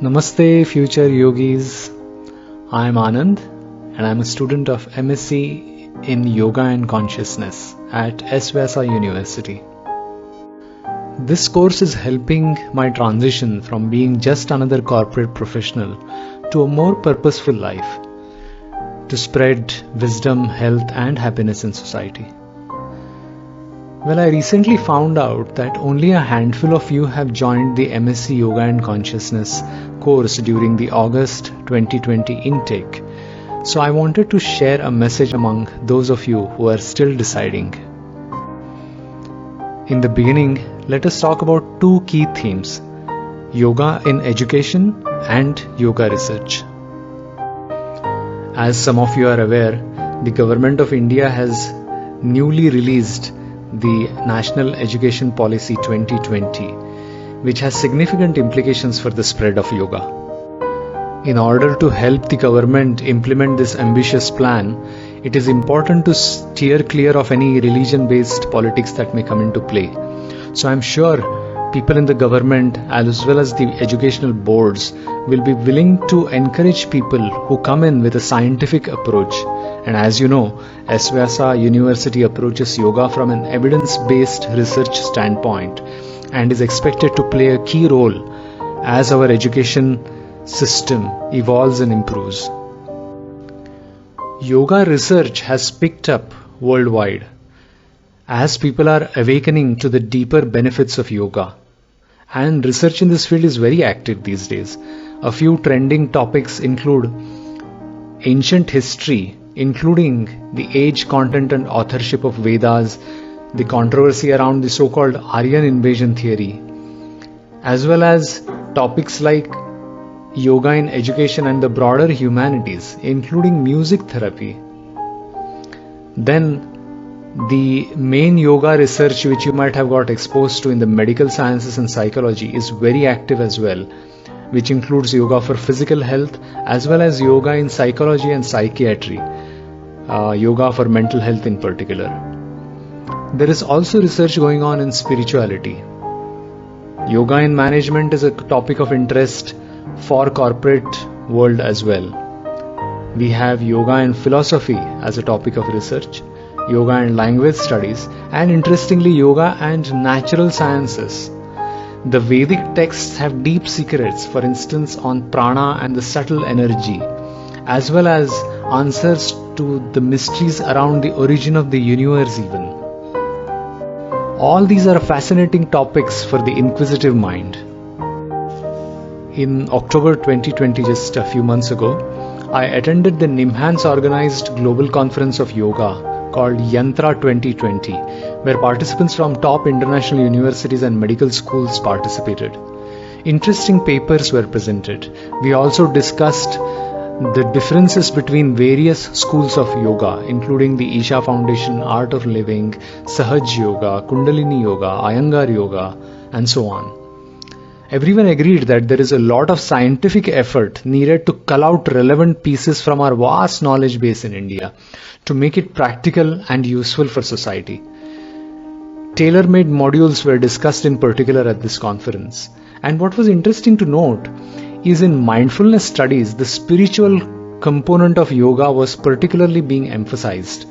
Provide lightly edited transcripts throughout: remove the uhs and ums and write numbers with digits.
Namaste, future yogis. I am Anand and I am a student of MSc in Yoga and Consciousness at S. Vyasa University. This course is helping my transition from being just another corporate professional to a more purposeful life, to spread wisdom, health, and happiness in society. Well, I recently found out that only a handful of you have joined the MSc Yoga and Consciousness course during the August 2020 intake. So I wanted to share a message among those of you who are still deciding. In the beginning, let us talk about two key themes: yoga in education and yoga research. As some of you are aware, the Government of India has newly released the National Education Policy 2020, which has significant implications for the spread of yoga. In order to help the government implement this ambitious plan, it is important to steer clear of any religion-based politics that may come into play. So I'm sure people in the government as well as the educational boards will be willing to encourage people who come in with a scientific approach. And as you know, S. Vyasa University approaches yoga from an evidence-based research standpoint and is expected to play a key role as our education system evolves and improves. Yoga research has picked up worldwide as people are awakening to the deeper benefits of yoga. And research in this field is very active these days. A few trending topics include ancient history, including the age, content and authorship of Vedas, the controversy around the so-called Aryan invasion theory, as well as topics like yoga in education and the broader humanities, including music therapy. Then the main yoga research which you might have got exposed to in the medical sciences and psychology is very active as well, which includes yoga for physical health as well as yoga in psychology and psychiatry, yoga for mental health in particular. There is also research going on in spirituality. Yoga in management is a topic of interest for corporate world as well. We have yoga in philosophy as a topic of research, yoga and language studies, and interestingly yoga and natural sciences. The Vedic texts have deep secrets, for instance on prana and the subtle energy, as well as answers to the mysteries around the origin of the universe even. All these are fascinating topics for the inquisitive mind. In October 2020, just a few months ago, I attended the NIMHANS organized global conference of yoga called Yantra 2020, where participants from top international universities and medical schools participated. Interesting papers were presented. We also discussed the differences between various schools of yoga, including the Isha Foundation, Art of Living, Sahaj Yoga, Kundalini Yoga, Iyengar Yoga, and so on. Everyone agreed that there is a lot of scientific effort needed to cull out relevant pieces from our vast knowledge base in India to make it practical and useful for society. Tailor-made modules were discussed in particular at this conference. And what was interesting to note is in mindfulness studies, the spiritual component of yoga was particularly being emphasized.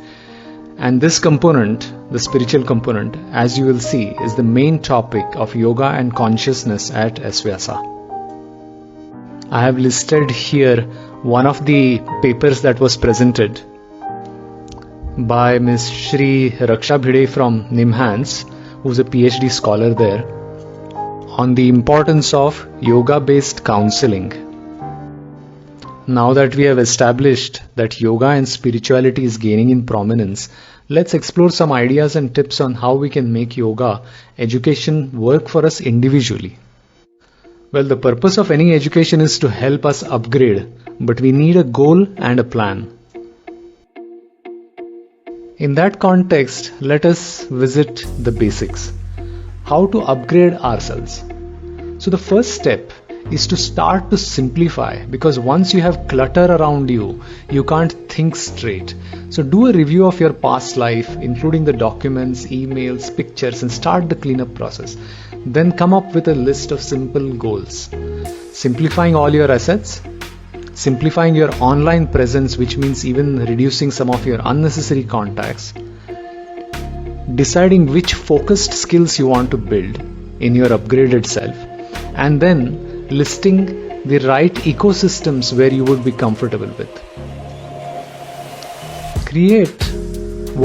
And this component, the spiritual component, as you will see, is the main topic of yoga and consciousness at S. Vyasa. I have listed here one of the papers that was presented by Ms. Shri Raksha Bhide from NIMHANS, who is a PhD scholar there, on the importance of yoga-based counseling. Now that we have established that yoga and spirituality is gaining in prominence, let's explore some ideas and tips on how we can make yoga education work for us individually. Well, the purpose of any education is to help us upgrade, but we need a goal and a plan. In that context, let us visit the basics. How to upgrade ourselves. So the first step is to start to simplify, because once you have clutter around you, you can't think straight. So do a review of your past life, including the documents, emails, pictures, and start the cleanup process. Then come up with a list of simple goals. simplifying all your assets, simplifying your online presence, which means even reducing some of your unnecessary contacts, deciding which focused skills you want to build in your upgraded self, and then listing the right ecosystems where you would be comfortable with. Create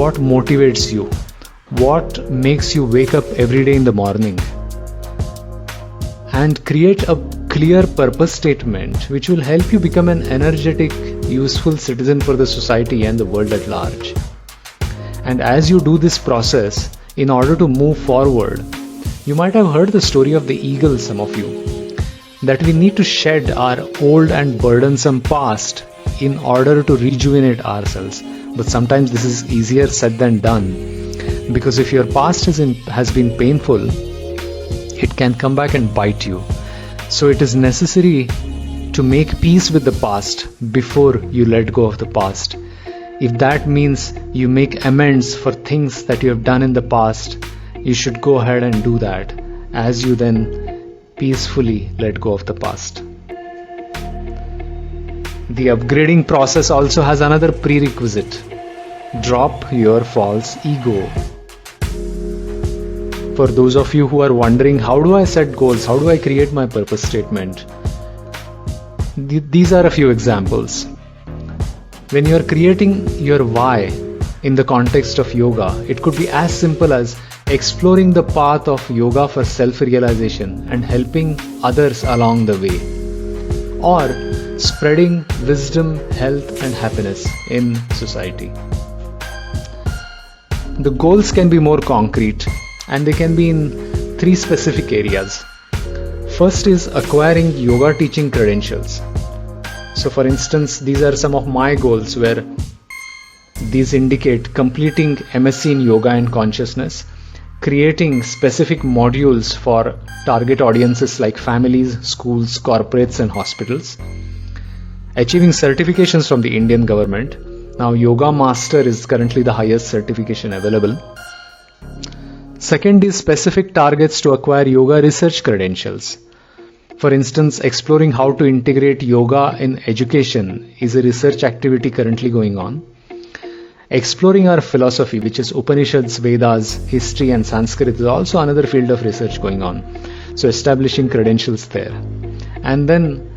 what motivates you, what makes you wake up every day in the morning, and create a clear purpose statement which will help you become an energetic, useful citizen for the society and the world at large. And as you do this process, in order to move forward, you might have heard the story of the eagle, some of you, that we need to shed our old and burdensome past in order to rejuvenate ourselves. But sometimes this is easier said than done, because if your past has been painful, it can come back and bite you. So it is necessary to make peace with the past before you let go of the past. If that means you make amends for things that you have done in the past, you should go ahead and do that as you then peacefully let go of the past. The upgrading process also has another prerequisite. Drop your false ego. For those of you who are wondering, how do I set goals? How do I create my purpose statement? These are a few examples. When you are creating your why in the context of yoga, it could be as simple as exploring the path of yoga for self-realization and helping others along the way, or spreading wisdom, health and happiness in society. The goals can be more concrete and they can be in 3 specific areas. First is acquiring yoga teaching credentials. So for instance, these are some of my goals, where these indicate completing MSc in Yoga and Consciousness, creating specific modules for target audiences like families, schools, corporates and hospitals, achieving certifications from the Indian government. Now Yoga Master is currently the highest certification available. Second is specific targets to acquire yoga research credentials. For instance, exploring how to integrate yoga in education is a research activity currently going on. Exploring our philosophy, which is Upanishads, Vedas, history and Sanskrit, is also another field of research going on. So establishing credentials there. And then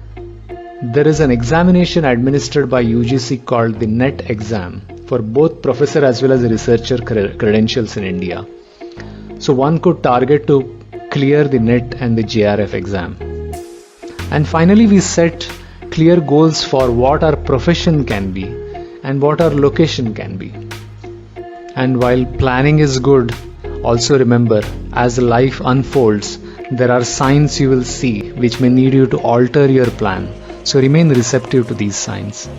there is an examination administered by UGC called the NET exam for both professor as well as researcher credentials in India. So one could target to clear the NET and the JRF exam. And finally, we set clear goals for what our profession can be and what our location can be. And while planning is good, also remember, as life unfolds, there are signs you will see which may need you to alter your plan. So remain receptive to these signs.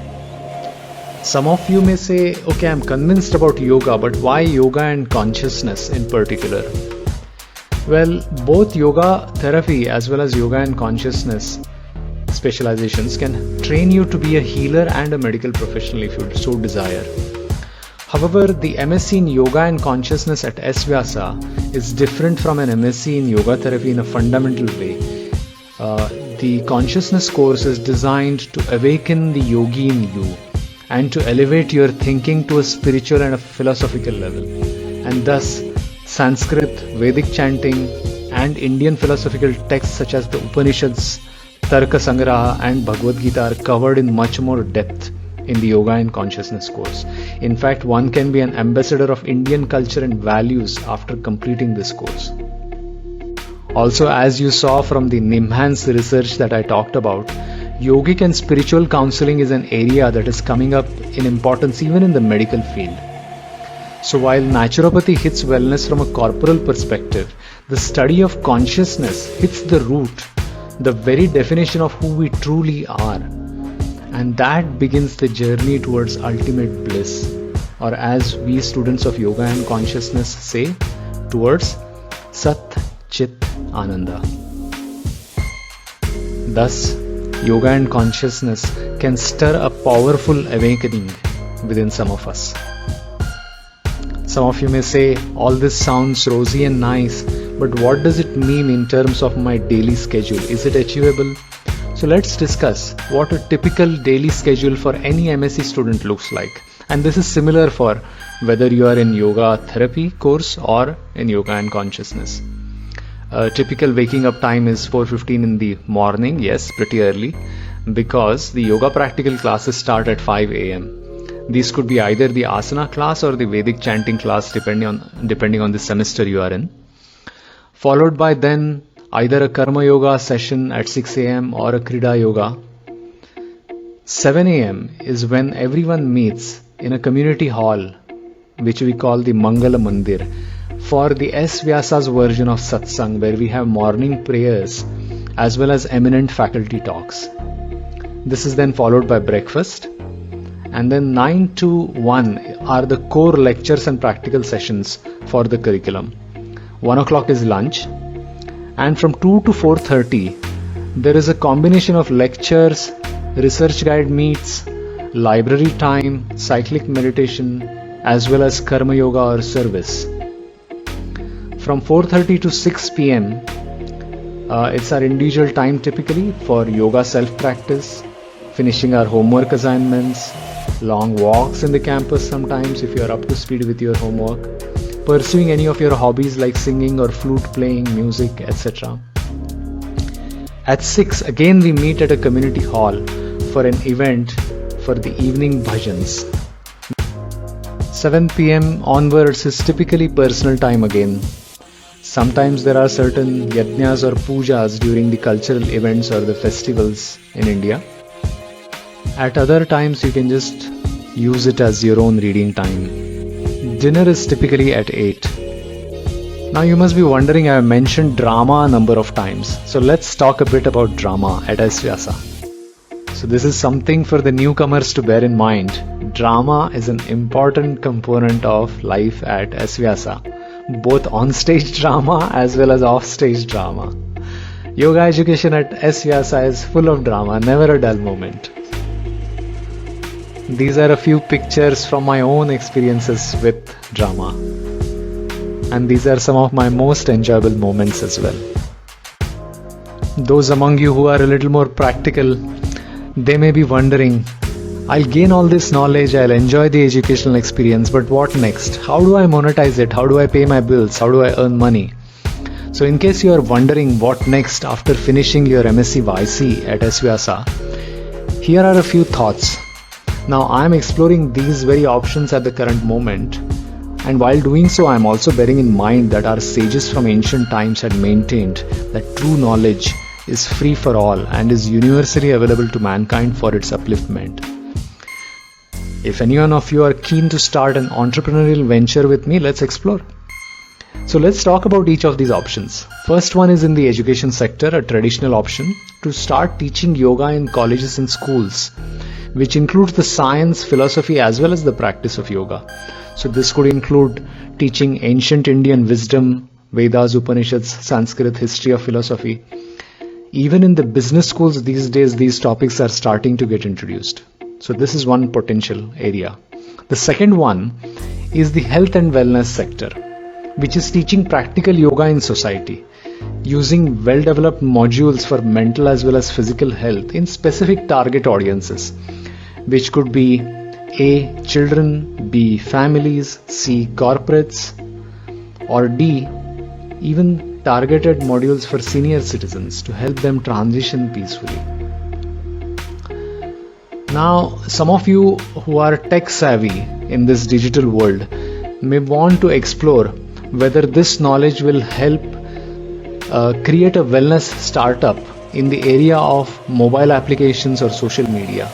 Some of you may say, okay, I'm convinced about yoga, but why yoga and consciousness in particular? Well, both yoga therapy as well as yoga and consciousness specializations can train you to be a healer and a medical professional if you so desire. However, the MSc in Yoga and Consciousness at S. Vyasa is different from an MSc in Yoga Therapy in a fundamental way. The consciousness course is designed to awaken the yogi in you and to elevate your thinking to a spiritual and a philosophical level. And thus, Sanskrit, Vedic chanting and Indian philosophical texts such as the Upanishads, Tarka Sangraha and Bhagavad Gita are covered in much more depth in the Yoga and Consciousness course. In fact, one can be an ambassador of Indian culture and values after completing this course. Also, as you saw from the NIMHANS research that I talked about, yogic and spiritual counseling is an area that is coming up in importance even in the medical field. So while naturopathy hits wellness from a corporal perspective, the study of consciousness hits the root, the very definition of who we truly are. And that begins the journey towards ultimate bliss, or as we students of yoga and consciousness say, towards Sat Chit Ananda. Thus, yoga and consciousness can stir a powerful awakening within some of us. Some of you may say, all this sounds rosy and nice, but what does it mean in terms of my daily schedule? Is it achievable? So let's discuss what a typical daily schedule for any MSc student looks like. And this is similar for whether you are in yoga therapy course or in yoga and consciousness. A typical waking up time is 4:15 in the morning, yes, pretty early, because the yoga practical classes start at 5 a.m. These could be either the asana class or the Vedic chanting class depending on the semester you are in. Followed by then either a karma yoga session at 6 a.m. or a kriya yoga. 7 a.m. is when everyone meets in a community hall, which we call the Mangala Mandir, for the S. Vyasa's version of satsang, where we have morning prayers as well as eminent faculty talks. This is then followed by breakfast, and then 9 to 1 are the core lectures and practical sessions for the curriculum. 1 o'clock is lunch, and from 2 to 4:30 there is a combination of lectures, research guide meets, library time, cyclic meditation, as well as karma yoga or service. From 4:30 to 6 p.m. It's our individual time typically for yoga self-practice, finishing our homework assignments, long walks in the campus sometimes if you are up to speed with your homework, pursuing any of your hobbies like singing or flute playing, music, etc. At 6 again we meet at a community hall for an event for the evening bhajans. 7 p.m. onwards is typically personal time again. Sometimes there are certain yajnas or pujas during the cultural events or the festivals in India. At other times you can just use it as your own reading time. Dinner is typically at 8. Now you must be wondering, I have mentioned drama a number of times. So let's talk a bit about drama at S. Vyasa. So this is something for the newcomers to bear in mind. Drama is an important component of life at S. Vyasa, both on-stage drama as well as off-stage drama. Yoga education at S. Vyasa is full of drama, never a dull moment. These are a few pictures from my own experiences with drama. And these are some of my most enjoyable moments as well. Those among you who are a little more practical, they may be wondering, I'll gain all this knowledge, I'll enjoy the educational experience, but what next? How do I monetize it? How do I pay my bills? How do I earn money? So in case you are wondering what next after finishing your MSc YC at S. Vyasa, here are a few thoughts. Now I am exploring these very options at the current moment, and while doing so I am also bearing in mind that our sages from ancient times had maintained that true knowledge is free for all and is universally available to mankind for its upliftment. If anyone of you are keen to start an entrepreneurial venture with me, let's explore. So let's talk about each of these options. First one is in the education sector, a traditional option to start teaching yoga in colleges and schools, which includes the science, philosophy as well as the practice of yoga. So this could include teaching ancient Indian wisdom, Vedas, Upanishads, Sanskrit, history of philosophy. Even in the business schools these days, these topics are starting to get introduced. So this is one potential area. The second one is the health and wellness sector, which is teaching practical yoga in society, using well-developed modules for mental as well as physical health in specific target audiences, which could be A. children, B. families, C. corporates, or D. even targeted modules for senior citizens to help them transition peacefully. Now, some of you who are tech savvy in this digital world may want to explore whether this knowledge will help create a wellness startup in the area of mobile applications or social media.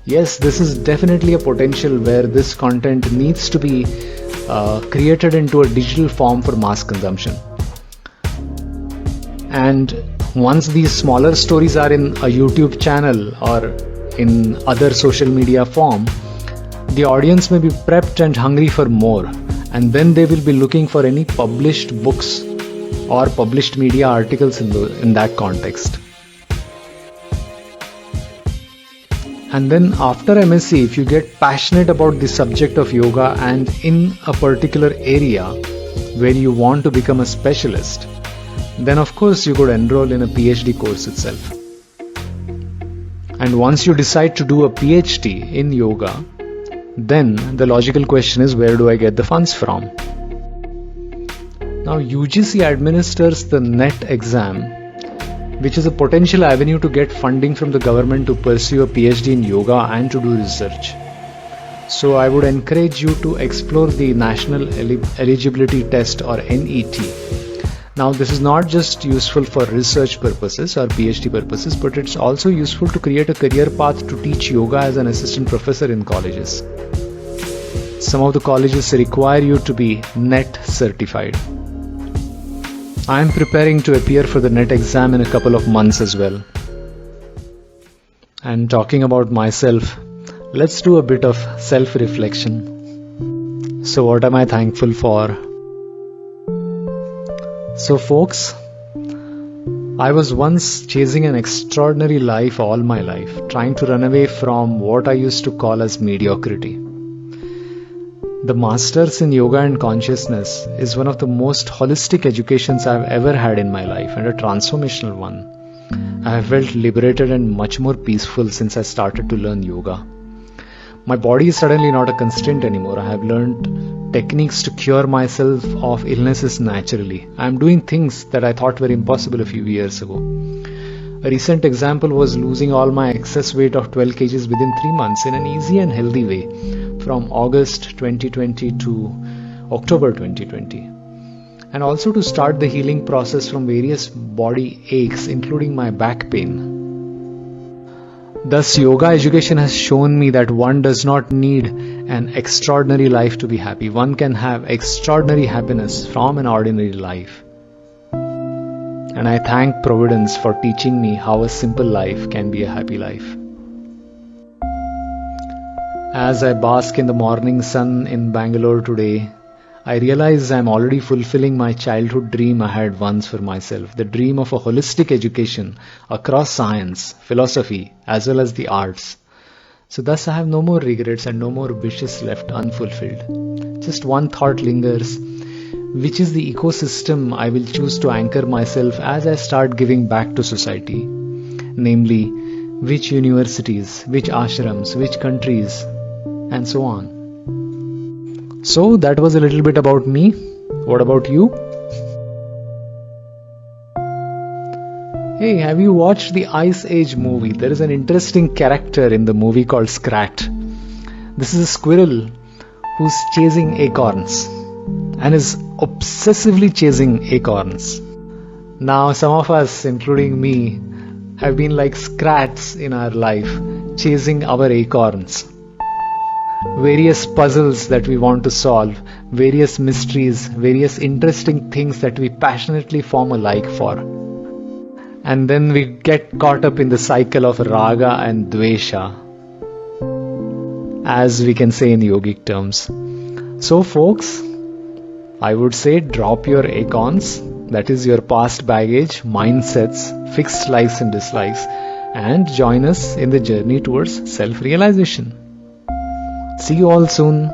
Yes, this is definitely a potential where this content needs to be created into a digital form for mass consumption. And once these smaller stories are in a YouTube channel or in other social media form, the audience may be prepped and hungry for more, and then they will be looking for any published books or published media articles in that context. And then after MSc, if you get passionate about the subject of yoga and in a particular area where you want to become a specialist, then of course you could enroll in a PhD course itself. And once you decide to do a PhD in yoga, then the logical question is, where do I get the funds from? Now UGC administers the NET exam, which is a potential avenue to get funding from the government to pursue a PhD in yoga and to do research. So I would encourage you to explore the National Eligibility Test or NET. Now this is not just useful for research purposes or PhD purposes, but it's also useful to create a career path to teach yoga as an assistant professor in colleges. Some of the colleges require you to be NET certified. I am preparing to appear for the NET exam in a couple of months as well. And talking about myself, let's do a bit of self-reflection. So what am I thankful for? So folks, I was once chasing an extraordinary life all my life, trying to run away from what I used to call as mediocrity. The Masters in Yoga and Consciousness is one of the most holistic educations I've ever had in my life, and a transformational one. I have felt liberated and much more peaceful since I started to learn yoga. My body is suddenly not a constraint anymore. I have learned techniques to cure myself of illnesses naturally. I am doing things that I thought were impossible a few years ago. A recent example was losing all my excess weight of 12 kgs within 3 months in an easy and healthy way, from August 2020 to October 2020. And also to start the healing process from various body aches, including my back pain. Thus, yoga education has shown me that one does not need an extraordinary life to be happy. One can have extraordinary happiness from an ordinary life. And I thank Providence for teaching me how a simple life can be a happy life. As I bask in the morning sun in Bangalore today, I realize I am already fulfilling my childhood dream I had once for myself, the dream of a holistic education across science, philosophy, as well as the arts. So thus I have no more regrets and no more wishes left unfulfilled. Just one thought lingers, which is the ecosystem I will choose to anchor myself as I start giving back to society. Namely, which universities, which ashrams, which countries, and so on. So that was a little bit about me. What about you? Hey, have you watched the Ice Age movie? There is an interesting character in the movie called Scrat. This is a squirrel who's chasing acorns and is obsessively chasing acorns. Now some of us, including me, have been like Scrats in our life, chasing our acorns. Various puzzles that we want to solve, various mysteries, various interesting things that we passionately form a like for. And then we get caught up in the cycle of raga and dvesha, as we can say in yogic terms. So folks, I would say drop your acorns, that is your past baggage, mindsets, fixed likes and dislikes, and join us in the journey towards self-realization. See you all soon.